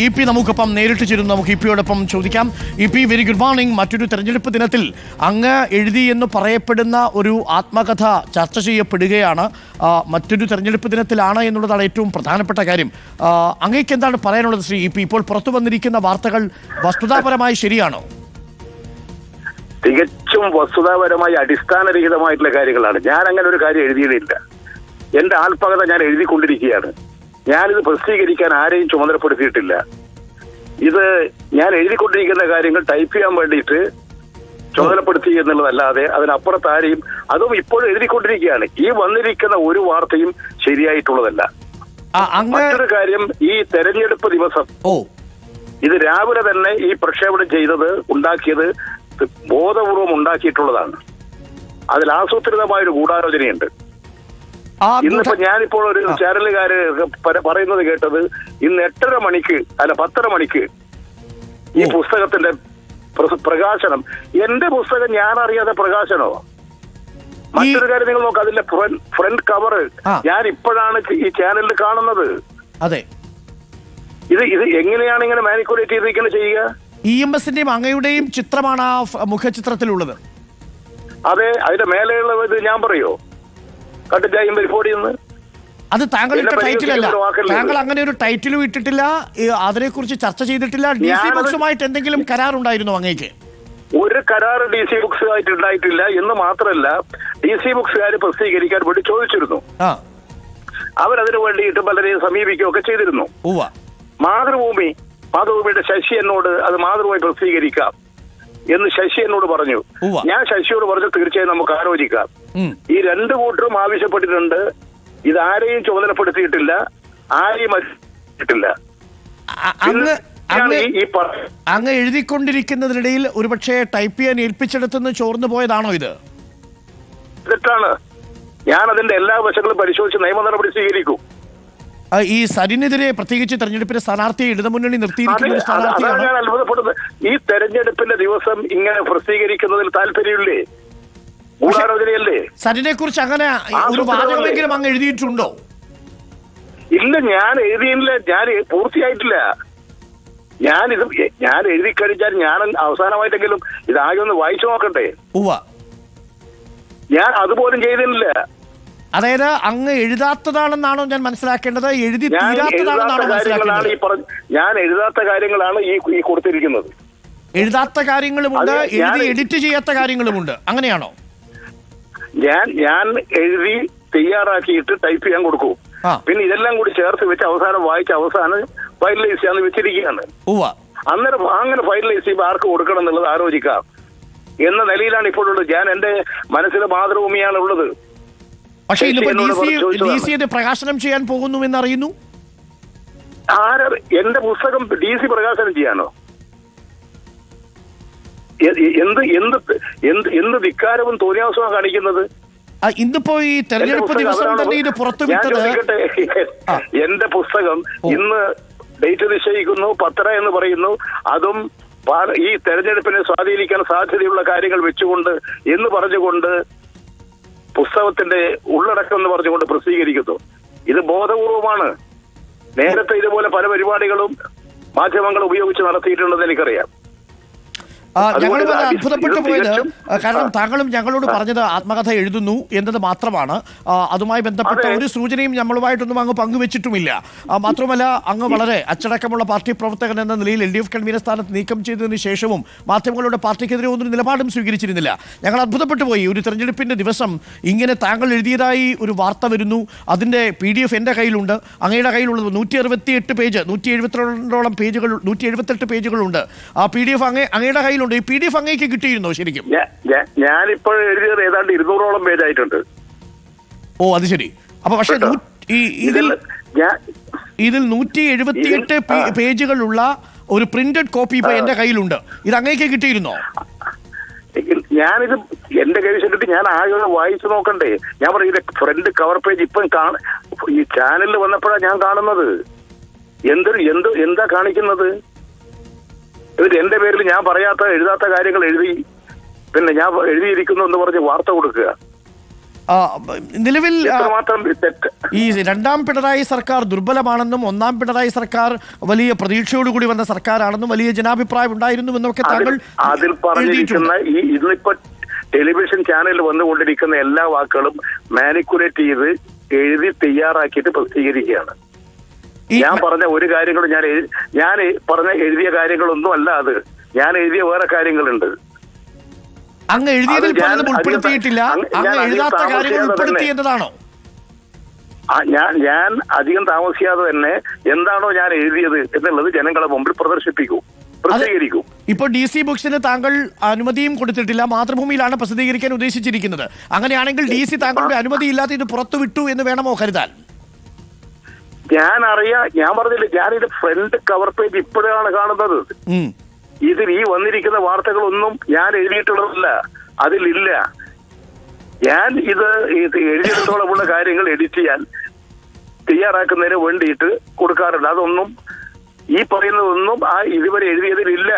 E P നമുക്കൊപ്പം നേരിട്ട് ചേരുന്നു. നമുക്ക് ഇ പിയോടൊപ്പം ചോദിക്കാം. E P, very good morning. മറ്റൊരു തെരഞ്ഞെടുപ്പ് ദിനത്തിൽ അങ്ങ് എഴുതി എന്ന് പറയപ്പെടുന്ന ഒരു ആത്മകഥ ചർച്ച ചെയ്യപ്പെടുകയാണ്. മറ്റൊരു തെരഞ്ഞെടുപ്പ് ദിനത്തിലാണ് എന്നുള്ളതാണ് ഏറ്റവും പ്രധാനപ്പെട്ട കാര്യം. അങ്ങേക്ക് എന്താണ് പറയാനുള്ളത് ശ്രീ ഇ പി? ഇപ്പോൾ പുറത്തു വന്നിരിക്കുന്ന വാർത്തകൾ വസ്തുതാപരമായി ശരിയാണോ? തികച്ചും വസ്തുതാപരമായി അടിസ്ഥാനരഹിതമായിട്ടുള്ള കാര്യങ്ങളാണ്. ഞാൻ അങ്ങനെ ഒരു കാര്യം എഴുതിയിട്ടില്ല. എന്റെ ആത്മകഥ ഞാൻ എഴുതിക്കൊണ്ടിരിക്കുകയാണ്. ഞാനിത് പ്രസിദ്ധീകരിക്കാൻ ആരെയും ചുമതലപ്പെടുത്തിയിട്ടില്ല. ഇത് ഞാൻ എഴുതിക്കൊണ്ടിരിക്കുന്ന കാര്യങ്ങൾ ടൈപ്പ് ചെയ്യാൻ വേണ്ടിയിട്ട് ചുമതലപ്പെടുത്തി എന്നുള്ളതല്ലാതെ അതിനപ്പുറത്ത് ആരെയും, അതും ഇപ്പോഴും എഴുതിക്കൊണ്ടിരിക്കുകയാണ്. ഈ വന്നിരിക്കുന്ന ഒരു വാർത്തയും ശരിയായിട്ടുള്ളതല്ല. മറ്റൊരു കാര്യം, ഈ തെരഞ്ഞെടുപ്പ് ദിവസം ഇത് രാവിലെ തന്നെ ഈ പ്രക്ഷേപണം ഉണ്ടാക്കിയത് ബോധപൂർവം ഉണ്ടാക്കിയിട്ടുള്ളതാണ്. അതിൽ ആസൂത്രിതമായൊരു ഗൂഢാലോചനയുണ്ട്. ഇന്നിപ്പോ ഞാനിപ്പോൾ ഒരു ചാനലുകാര് പറയുന്നത് കേട്ടത്, ഇന്ന് 8:30 മണിക്ക് 10:30 മണിക്ക് ഈ പുസ്തകത്തിന്റെ പ്രകാശനം. എന്റെ പുസ്തകം ഞാൻ അറിയാതെ പ്രകാശനോ? മറ്റൊരു കാര്യം നിങ്ങൾ നോക്കുക, അതിന്റെ ഫ്രണ്ട് കവർ ഞാൻ ഇപ്പോഴാണ് ഈ ചാനലിൽ കാണുന്നത്. അതെ, ഇത് എങ്ങനെയാണ് ഇങ്ങനെ മാനിക്കുലേറ്റ് ചെയ്തിരിക്കുന്നത് ചെയ്യുക? EMSന്റെയും അങ്ങയുടെയും ചിത്രമാണ് ആ മുഖചിത്രത്തിലുള്ളത്. അതെ, അതിന്റെ മേലെയുള്ളത് ഞാൻ പറയോ? അത് താങ്കളുടെ ടൈറ്റിലല്ല. താങ്കൾ അങ്ങനെ ഒരു ടൈറ്റിലും ഇട്ടിട്ടില്ല, അതിനെക്കുറിച്ച് ചർച്ച ചെയ്തിട്ടില്ല. DC ബുക്സുമായിട്ട് എന്തെങ്കിലും കരാർ ഉണ്ടായിരുന്നോ അങ്ങേക്ക്? ഒരു കരാർ DC ബുക്സുമായിട്ട് ഉണ്ടായിട്ടില്ല എന്ന് മാത്രമല്ല, DC ബുക്സുകാർ പ്രസിദ്ധീകരിക്കാൻ വേണ്ടി ചോദിച്ചിരുന്നു. അവരതിനു വേണ്ടിയിട്ട് പലരെയും സമീപിക്കുകയൊക്കെ ചെയ്തിരുന്നു. മാതൃഭൂമിയുടെ ശശി എന്നോട് അത് മാതൃഭൂമി പ്രസിദ്ധീകരിക്കാം എന്ന് ശശി എന്നോട് പറഞ്ഞു. ഞാൻ ശശിയോട് പറഞ്ഞു, തീർച്ചയായും നമുക്ക് ആലോചിക്കാം. ഈ രണ്ടു കൂട്ടരും ആവശ്യപ്പെട്ടിട്ടുണ്ട്. ഇതാരെയും ചുമതലപ്പെടുത്തിയിട്ടില്ല, ആരെയും അറിയിച്ചിട്ടില്ല. അങ്ങ് എഴുതിക്കൊണ്ടിരിക്കുന്നതിനിടയിൽ ഒരുപക്ഷെ ടൈപ്പ് ചെയ്യാൻ ഏൽപ്പിച്ചെടുത്തുനിന്ന് ചോർന്നു പോയതാണോ ഇത്? തെറ്റാണ്. ഞാൻ അതിന്റെ എല്ലാ വശങ്ങളും പരിശോധിച്ച് നിയമ നടപടി സ്വീകരിക്കും. ഈ സരിനെതിരെ പ്രത്യേകിച്ച് തെരഞ്ഞെടുപ്പിന്റെ സ്ഥാനാർത്ഥിയെ ഇടതുമുന്നണി നിർത്തിയിരിക്കുന്ന ഞാൻ അത്ഭുതപ്പെടുന്നത്. ഈ തെരഞ്ഞെടുപ്പിന്റെ ദിവസം ഇങ്ങനെ പ്രസിദ്ധീകരിക്കുന്നതിൽ താല്പര്യമില്ലേ? ഗൂഢാലോചനയല്ലേ? സരിനെ കുറിച്ച് അങ്ങനെ ഒരു വാചകമെങ്കിലും അങ്ങ് എഴുതിയിട്ടുണ്ടോ? ഇല്ല, ഞാൻ എഴുതിയില്ല. ഞാൻ പൂർത്തിയായിട്ടില്ല. ഞാൻ എഴുതി കഴിഞ്ഞാൽ ഞാൻ അവസാനമായിട്ടെങ്കിലും ഇതാകെ ഒന്ന് വായിച്ചു നോക്കട്ടെ. ഞാൻ അതുപോലും ചെയ്തില്ല. അതായത് അങ്ങ് എഴുതാത്തതാണെന്നാണോ ഞാൻ മനസ്സിലാക്കേണ്ടത്? എഴുതി തീരാത്തതാണെന്നാണോ മനസ്സിലാക്കേണ്ടത്? ഞാൻ എഴുതാത്ത കാര്യങ്ങളാണ് ഈ കൊടുത്തിരിക്കുന്നത്. എഴുതാത്ത കാര്യങ്ങളുമുണ്ട്, എഴുതി എഡിറ്റ് ചെയ്യാത്ത കാര്യങ്ങളുമുണ്ട്, അങ്ങനെയാണോ? ഞാൻ എഴുതി തയ്യാറാക്കിയിട്ട് ടൈപ്പ് ചെയ്യാൻ കൊടുക്കും. പിന്നെ ഇതെല്ലാം കൂടി ചേർത്ത് വെച്ച് അവസാനം ഫൈനലൈസ് ചെയ്യാന്ന് വെച്ചിരിക്കുകയാണ്. അന്നേരം അങ്ങനെ ഫൈനലൈസ് ചെയ്യുമ്പോൾ ആർക്ക് കൊടുക്കണം എന്നുള്ളത് ആലോചിക്കാം എന്ന നിലയിലാണ് ഇപ്പോഴുള്ളത്. ഞാൻ എന്റെ മനസ്സിലെ മാതൃഭൂമിയാണ് ഉള്ളത്. പക്ഷേ DC പ്രകാശനം ചെയ്യാൻ പോകുന്നു എന്നറിയുന്നു. എന്റെ പുസ്തകം DC പ്രകാശനം ചെയ്യാനോ? എന്ത് ധിക്കാരവും തോന്നിയാവസമാണ് കാണിക്കുന്നത്? ഇന്നിപ്പോ ഈ തെരഞ്ഞെടുപ്പ് ദിവസം തന്നെ ഇത് പുറത്തുവിട്ടത്. എന്റെ പുസ്തകം ഇന്ന് ഡേറ്റ് നിശ്ചയിക്കുന്നു, 10 എന്ന് പറയുന്നു. അതും ഈ തെരഞ്ഞെടുപ്പിനെ സ്വാധീനിക്കാൻ സാധ്യതയുള്ള കാര്യങ്ങൾ വെച്ചുകൊണ്ട് എന്ന് പറഞ്ഞുകൊണ്ട് പുസ്തകത്തിന്റെ ഉള്ളടക്കം എന്ന് പറഞ്ഞുകൊണ്ട് പ്രസിദ്ധീകരിക്കുന്നു. ഇത് ബോധപൂർവമാണ്. നേരത്തെ ഇതുപോലെ പല പരിപാടികളും മാധ്യമങ്ങൾ ഉപയോഗിച്ച് നടത്തിയിട്ടുണ്ടെന്ന് എനിക്കറിയാം. ഞങ്ങൾ അത്ഭുതപ്പെട്ടു പോയത് കാരണം താങ്കളും ഞങ്ങളോട് പറഞ്ഞത് ആത്മകഥ എഴുതുന്നു എന്നത് മാത്രമാണ്. അതുമായി ബന്ധപ്പെട്ട ഒരു സൂചനയും നമ്മളുമായിട്ടൊന്നും അങ്ങ് പങ്കുവെച്ചിട്ടുമില്ല. മാത്രമല്ല, അങ്ങ് വളരെ അച്ചടക്കമുള്ള പാർട്ടി പ്രവർത്തകൻ എന്ന നിലയിൽ LDF കൺവീനർ സ്ഥാനത്ത് നീക്കം ചെയ്തതിന് ശേഷവും മാധ്യമങ്ങളുടെ പാർട്ടിക്കെതിരെ ഒന്നും നിലപാടും സ്വീകരിച്ചിരുന്നില്ല. ഞങ്ങൾ അത്ഭുതപ്പെട്ടു പോയി. ഒരു തെരഞ്ഞെടുപ്പിന്റെ ദിവസം ഇങ്ങനെ താങ്കൾ എഴുതിയതായി ഒരു വാർത്ത വരുന്നു. അതിന്റെ PDF എൻ്റെ കയ്യിലുണ്ട്, അങ്ങയുടെ കയ്യിലുള്ളത് 168 പേജ്, 172 പേജുകൾ, 178 പേജുകളുണ്ട്. ആ PDF അങ്ങയുടെ കയ്യിൽ. ഈ PDF അങ്ങേക്ക് കിട്ടിയിരുന്നോ ശരിക്കും? ഞാനിപ്പോൾ എഴുതിയത് ഏതാണ്ട് 200ഓളം പേജായിട്ടുണ്ട്. ഓ, അത് ശരി. അപ്പൊ പക്ഷേ ഇതിൽ 178 പേജുകളുള്ള ഒരു പ്രിന്റഡ് കോപ്പി ഇപ്പൊ എന്റെ കയ്യിലുണ്ട്. ഇത് അങ്ങേക്ക് കിട്ടിയിരുന്നോ? ഞാനിത് എന്റെ കൈവശത്തിട്ട് ഞാൻ ആകെ വായിച്ചു നോക്കണ്ടേ? ഞാൻ പറയും ഫ്രണ്ട് കവർ പേജ് ഇപ്പം ഈ ചാനലിൽ വന്നപ്പോഴാണ് ഞാൻ കാണുന്നത്. എന്താ കാണിക്കുന്നത്? എന്റെ പേരിൽ ഞാൻ എഴുതാത്ത കാര്യങ്ങൾ എഴുതി, പിന്നെ ഞാൻ എഴുതിയിരിക്കുന്നു എന്ന് പറഞ്ഞ് വാർത്ത കൊടുക്കുക. നിലവിൽ ഇത്രമാത്രം തെറ്റ്. ഈ രണ്ടാം പിണറായി സർക്കാർ ദുർബലമാണെന്നും ഒന്നാം പിണറായി സർക്കാർ വലിയ പ്രതീക്ഷയോടുകൂടി വന്ന സർക്കാരാണെന്നും വലിയ ജനാഭിപ്രായം ഉണ്ടായിരുന്നുവെന്നൊക്കെ താങ്കൾ അതിൽ പറഞ്ഞിരിക്കുന്ന ഇന്നിപ്പോ ടെലിവിഷൻ ചാനലിൽ വന്നുകൊണ്ടിരിക്കുന്ന എല്ലാ വാക്കുകളും മാനിക്കുലേറ്റ് ചെയ്ത് എഴുതി തയ്യാറാക്കിയിട്ട് പ്രസിദ്ധീകരിക്കുകയാണ്. ഞാൻ പറഞ്ഞ ഒരു കാര്യങ്ങളും ഞാൻ പറഞ്ഞ എഴുതിയ കാര്യങ്ങളൊന്നും അല്ല അത്. ഞാൻ എഴുതിയ വേറെ കാര്യങ്ങളുണ്ട്. അങ്ങ് എഴുതിയതിൽ പലതും ഉൾപ്പെടുത്തിയിട്ടില്ല, അങ്ങ് എഴുതാത്ത കാര്യങ്ങൾ ഉൾപ്പെടുത്തി എന്നതാണോ? ഞാൻ അധികം താമസിയാതെ തന്നെ എന്താണോ ഞാൻ എഴുതിയത് എന്നുള്ളത് ജനങ്ങളെ മുമ്പിൽ പ്രദർശിപ്പിക്കും, പ്രസിദ്ധീകരിക്കും. ഇപ്പോൾ DC ബുക്സിന് താങ്കൾ അനുമതിയും കൊടുത്തിട്ടില്ല, മാതൃഭൂമിയിലാണ് പ്രസിദ്ധീകരിക്കാൻ ഉദ്ദേശിച്ചിരിക്കുന്നത്. അങ്ങനെയാണെങ്കിൽ DC താങ്കളുടെ അനുമതി ഇല്ലാതെ ഇത് പുറത്തുവിട്ടു എന്ന് വേണമോ കരുതാൻ? ഞാൻ പറഞ്ഞില്ല, ഞാനിത് ഫ്രണ്ട് കവർ പേജ് ഇപ്പോഴാണ് കാണുന്നത്. ഇതിൽ ഈ വന്നിരിക്കുന്ന വാർത്തകളൊന്നും ഞാൻ എഴുതിയിട്ടുള്ളതല്ല, അതിലില്ല. ഞാൻ ഇത് എഴുതിയിടത്തോളമുള്ള കാര്യങ്ങൾ എഡിറ്റ് ചെയ്യാൻ തയ്യാറാക്കുന്നതിന് വേണ്ടിയിട്ട് കൊടുക്കാറുണ്ട്. അതൊന്നും ഈ പറയുന്നതൊന്നും ഇതുവരെ എഴുതിയതിലില്ല.